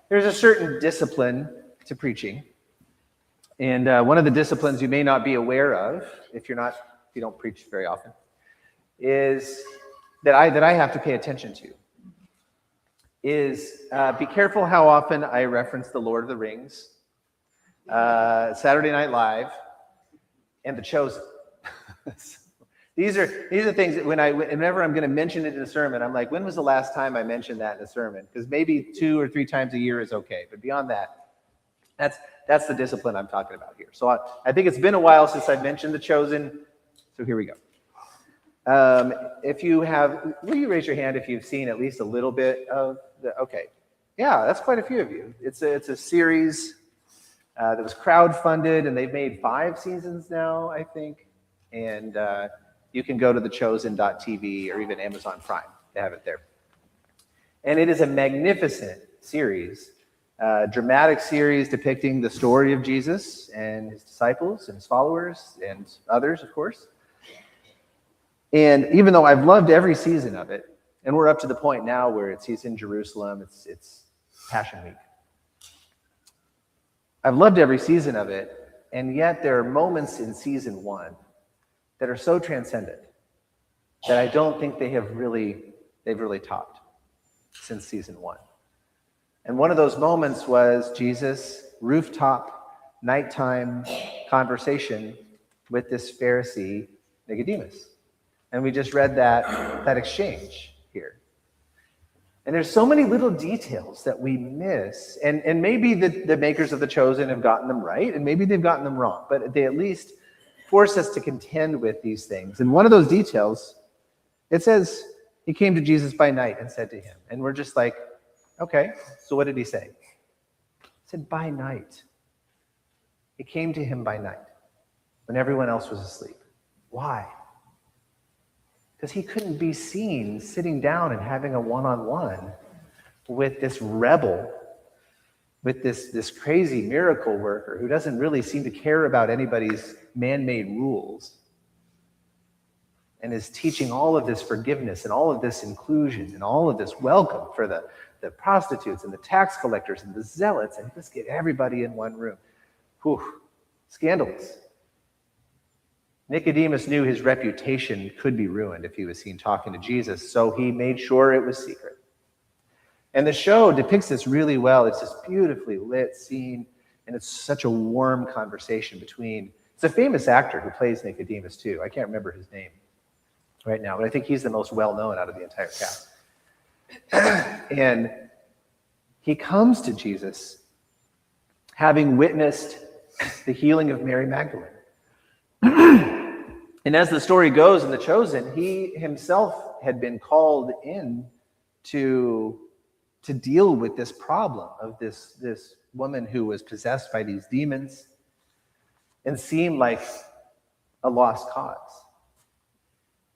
There's a certain discipline to preaching. And one of the disciplines you may not be aware of, if you don't preach very often, is that I have to pay attention to, is be careful how often I reference The Lord of the Rings, Saturday Night Live, and The Chosen. These are things that whenever I'm going to mention it in a sermon, I'm like, when was the last time I mentioned that in a sermon? Because maybe 2 or 3 times a year is okay, but beyond that, that's the discipline I'm talking about here. So I think it's been a while since I've mentioned The Chosen, so here we go. If you have, will you raise your hand if you've seen at least a little bit of okay. Yeah, that's quite a few of you. It's a series that was crowdfunded, and they've made 5 seasons now, I think. And you can go to thechosen.tv or even Amazon Prime. They have it there. And it is a magnificent series, dramatic series depicting the story of Jesus and his disciples and his followers and others, of course. And even though I've loved every season of it, and we're up to the point now where he's in Jerusalem, it's Passion Week. I've loved every season of it, and yet there are moments in season 1 that are so transcendent that I don't think they've really topped since season 1. And one of those moments was Jesus' rooftop nighttime conversation with this Pharisee, Nicodemus. And we just read that exchange here. And there's so many little details that we miss. And maybe the makers of The Chosen have gotten them right, and maybe they've gotten them wrong, but they at least force us to contend with these things. And one of those details, it says, he came to Jesus by night and said to him. And we're just like, okay, so what did he say? He said, by night. He came to him by night when everyone else was asleep. Why? Because he couldn't be seen sitting down and having a one-on-one with this rebel, with this crazy miracle worker who doesn't really seem to care about anybody's man-made rules and is teaching all of this forgiveness and all of this inclusion and all of this welcome for the prostitutes and the tax collectors and the zealots, and just get everybody in one room. Whew, scandalous. Nicodemus knew his reputation could be ruined if he was seen talking to Jesus, so he made sure it was secret. And the show depicts this really well. It's this beautifully lit scene, and it's such a warm conversation between, it's a famous actor who plays Nicodemus too. I can't remember his name right now, but I think he's the most well-known out of the entire cast. And he comes to Jesus having witnessed the healing of Mary Magdalene. And as the story goes in The Chosen, he himself had been called in to deal with this problem of this woman who was possessed by these demons and seemed like a lost cause.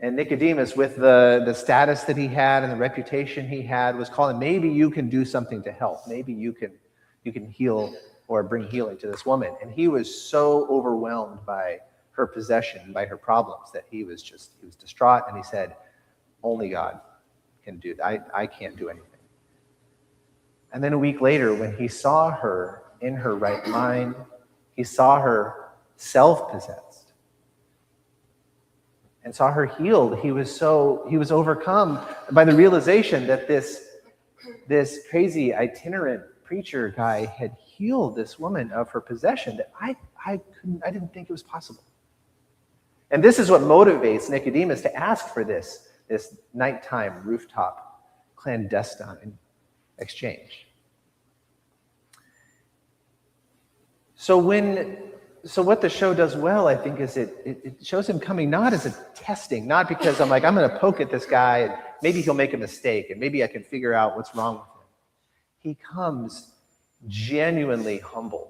And Nicodemus, with the status that he had and the reputation he had, was calling, maybe you can do something to help. Maybe you can heal or bring healing to this woman. And he was so overwhelmed by her possession, by her problems, that he was distraught, and he said, only God can do that. I can't do anything. And then a week later, when he saw her in her right mind, he saw her self-possessed and saw her healed. He was overcome by the realization that this crazy itinerant preacher guy had healed this woman of her possession, that I didn't think it was possible. And this is what motivates Nicodemus to ask for this nighttime rooftop clandestine exchange. So what the show does well, I think, is it shows him coming not as a testing, not because I'm going to poke at this guy and maybe he'll make a mistake and maybe I can figure out what's wrong with him. He comes genuinely humbled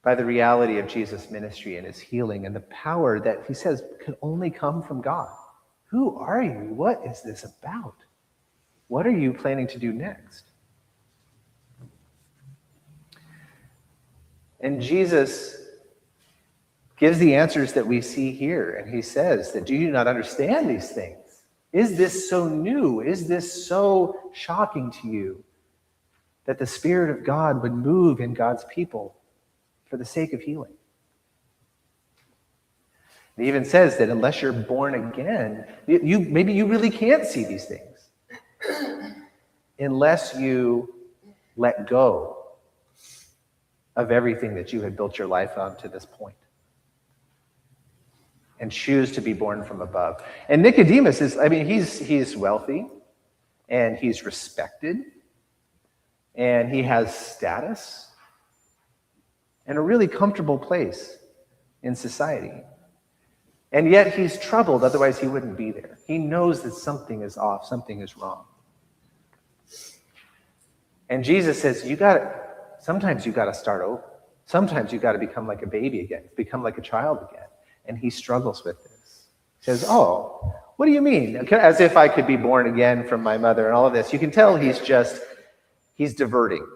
by the reality of Jesus' ministry and his healing and the power that he says can only come from God. Who are you? What is this about? What are you planning to do next? And Jesus gives the answers that we see here, and he says that, do you not understand these things? Is this so new? Is this so shocking to you that the Spirit of God would move in God's people for the sake of healing? It even says that unless you're born again, maybe you really can't see these things unless you let go of everything that you had built your life on to this point and choose to be born from above. And Nicodemus he's wealthy and he's respected and he has status and a really comfortable place in society. And yet he's troubled, otherwise he wouldn't be there. He knows that something is off, something is wrong. And Jesus says, sometimes you got to start over. Sometimes you got to become like a baby again, become like a child again. And he struggles with this. He says, oh, what do you mean? As if I could be born again from my mother and all of this. You can tell he's diverting,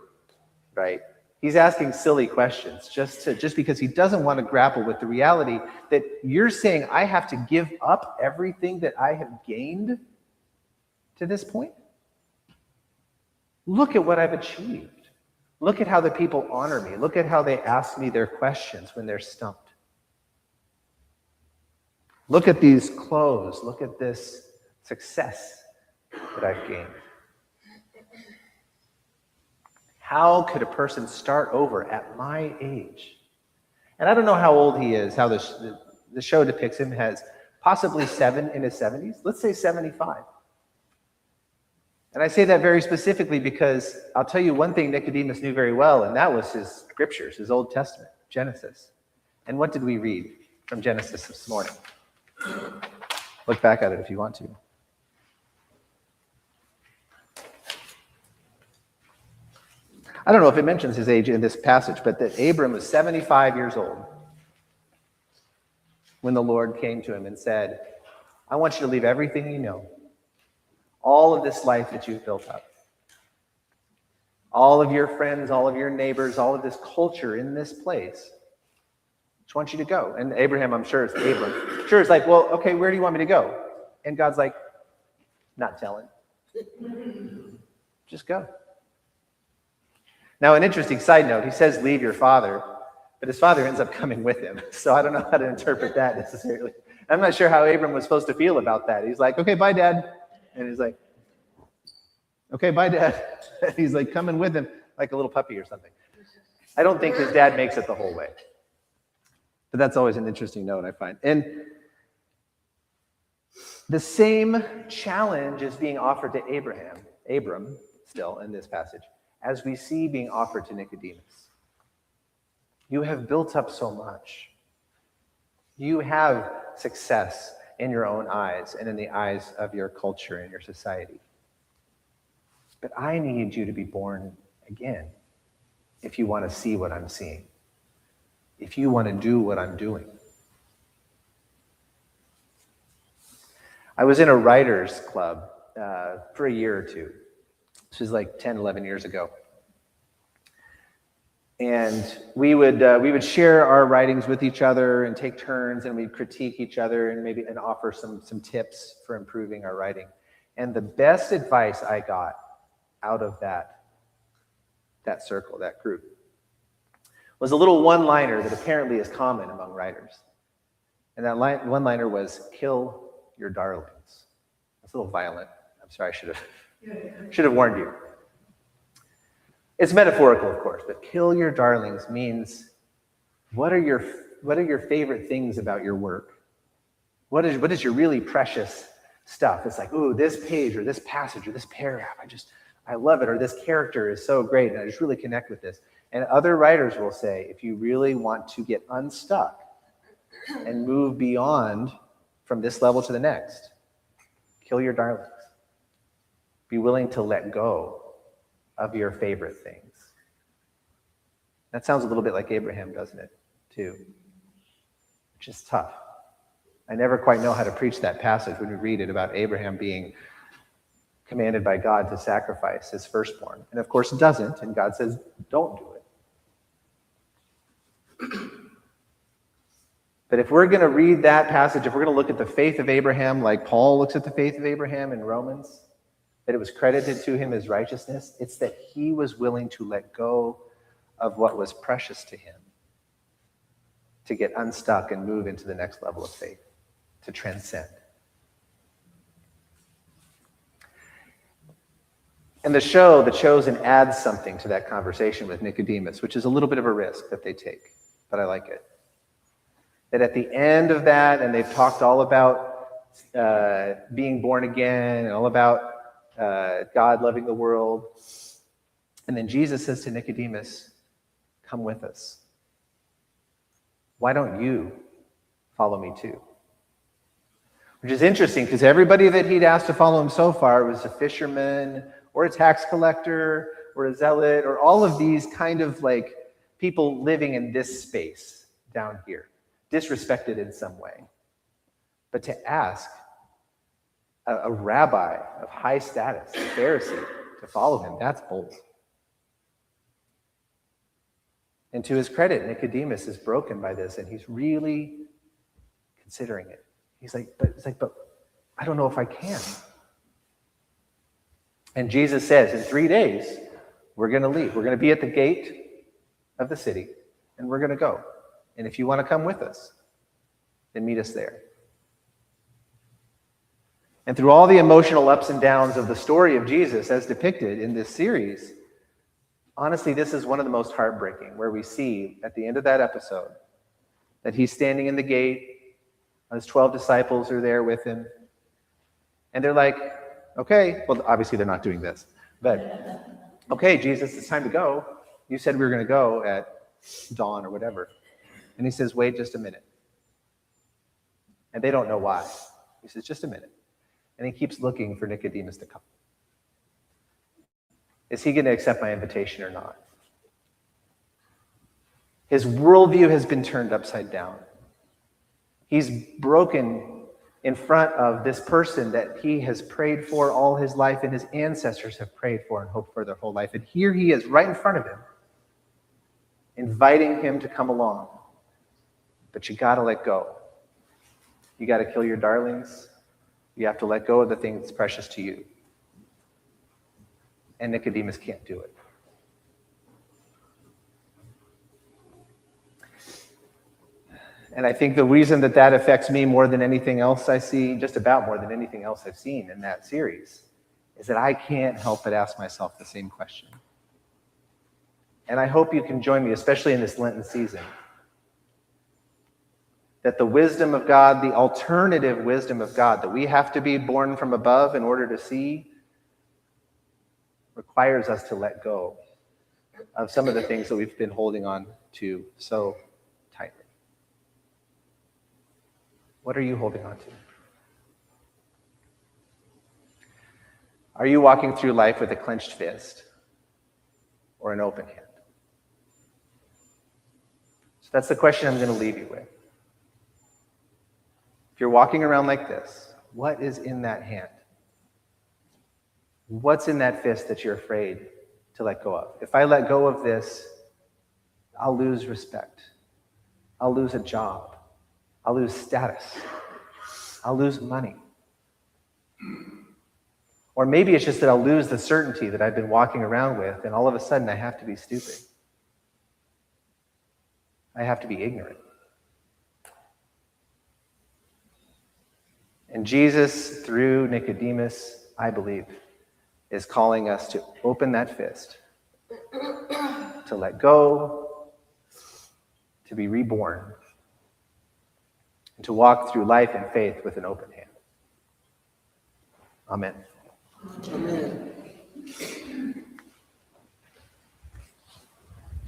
right? He's asking silly questions just because he doesn't want to grapple with the reality that you're saying I have to give up everything that I have gained to this point. Look at what I've achieved. Look at how the people honor me. Look at how they ask me their questions when they're stumped. Look at these clothes. Look at this success that I've gained. How could a person start over at my age? And I don't know how old he is, how the show depicts him as possibly in his 70s. Let's say 75. And I say that very specifically because I'll tell you one thing Nicodemus knew very well, and that was his scriptures, his Old Testament, Genesis. And what did we read from Genesis this morning? Look back at it if you want to. I don't know if it mentions his age in this passage, but that Abram was 75 years old when the Lord came to him and said, I want you to leave everything you know, all of this life that you've built up, all of your friends, all of your neighbors, all of this culture in this place. I just want you to go. And Abraham, I'm sure it's Abram. Sure, it's like, well, okay, where do you want me to go? And God's like, not telling. Just go. Now, an interesting side note, he says, leave your father, but his father ends up coming with him. So I don't know how to interpret that necessarily. I'm not sure how Abram was supposed to feel about that. He's like, okay, bye, Dad. And he's like, okay, bye, Dad. And he's like coming with him like a little puppy or something. I don't think his dad makes it the whole way. But that's always an interesting note, I find. And the same challenge is being offered to Abram, still in this passage, as we see being offered to Nicodemus. You have built up so much. You have success in your own eyes and in the eyes of your culture and your society. But I need you to be born again if you want to see what I'm seeing, if you want to do what I'm doing. I was in a writer's club for a year or two. This was like 10, 11 years ago. And we would share our writings with each other and take turns, and we'd critique each other and offer some tips for improving our writing. And the best advice I got out of that circle, that group, was a little one-liner that apparently is common among writers. And that one-liner was, kill your darlings. That's a little violent. I'm sorry, I should have warned you. It's metaphorical, of course, but kill your darlings means what are your favorite things about your work? What is your really precious stuff? It's like, ooh, this page or this passage or this paragraph, I love it, or this character is so great and I just really connect with this. And other writers will say, if you really want to get unstuck and move beyond from this level to the next, kill your darlings. Be willing to let go of your favorite things. That sounds a little bit like Abraham, doesn't it, too? Which is tough. I never quite know how to preach that passage when we read it about Abraham being commanded by God to sacrifice his firstborn. And of course it doesn't, and God says, don't do it. But if we're going to read that passage, if we're going to look at the faith of Abraham like Paul looks at the faith of Abraham in Romans, that it was credited to him as righteousness, it's that he was willing to let go of what was precious to him to get unstuck and move into the next level of faith, to transcend. And the show, The Chosen, adds something to that conversation with Nicodemus, which is a little bit of a risk that they take, but I like it. That at the end of that, and they've talked all about being born again and all about God loving the world. And then Jesus says to Nicodemus, come with us. Why don't you follow me too? Which is interesting because everybody that he'd asked to follow him so far was a fisherman or a tax collector or a zealot or all of these kind of like people living in this space down here, disrespected in some way. But to ask a rabbi of high status, a Pharisee, to follow him, that's bold. And to his credit, Nicodemus is broken by this, and he's really considering it. He's like, but I don't know if I can. And Jesus says, in 3 days, we're going to leave. We're going to be at the gate of the city, and we're going to go. And if you want to come with us, then meet us there. And through all the emotional ups and downs of the story of Jesus as depicted in this series, honestly, this is one of the most heartbreaking, where we see at the end of that episode that he's standing in the gate, his 12 disciples are there with him, and they're like, okay, well, obviously they're not doing this, but okay, Jesus, it's time to go. You said we were going to go at dawn or whatever. And he says, wait just a minute. And they don't know why. He says, just a minute. And he keeps looking for Nicodemus to come. Is he going to accept my invitation or not? His worldview has been turned upside down. He's broken in front of this person that he has prayed for all his life and his ancestors have prayed for and hoped for their whole life. And here he is right in front of him, inviting him to come along. But you got to let go. You got to kill your darlings. You have to let go of the thing that's precious to you. And Nicodemus can't do it. And I think the reason that affects me more than anything else I see, just about more than anything else I've seen in that series, is that I can't help but ask myself the same question. And I hope you can join me, especially in this Lenten season, that the wisdom of God, the alternative wisdom of God, that we have to be born from above in order to see, requires us to let go of some of the things that we've been holding on to so tightly. What are you holding on to? Are you walking through life with a clenched fist or an open hand? So that's the question I'm going to leave you with. If you're walking around like this, what is in that hand? What's in that fist that you're afraid to let go of? If I let go of this, I'll lose respect. I'll lose a job. I'll lose status. I'll lose money. Or maybe it's just that I'll lose the certainty that I've been walking around with, and all of a sudden I have to be stupid. I have to be ignorant. And Jesus, through Nicodemus, I believe, is calling us to open that fist, to let go, to be reborn, and to walk through life in faith with an open hand. Amen. Amen.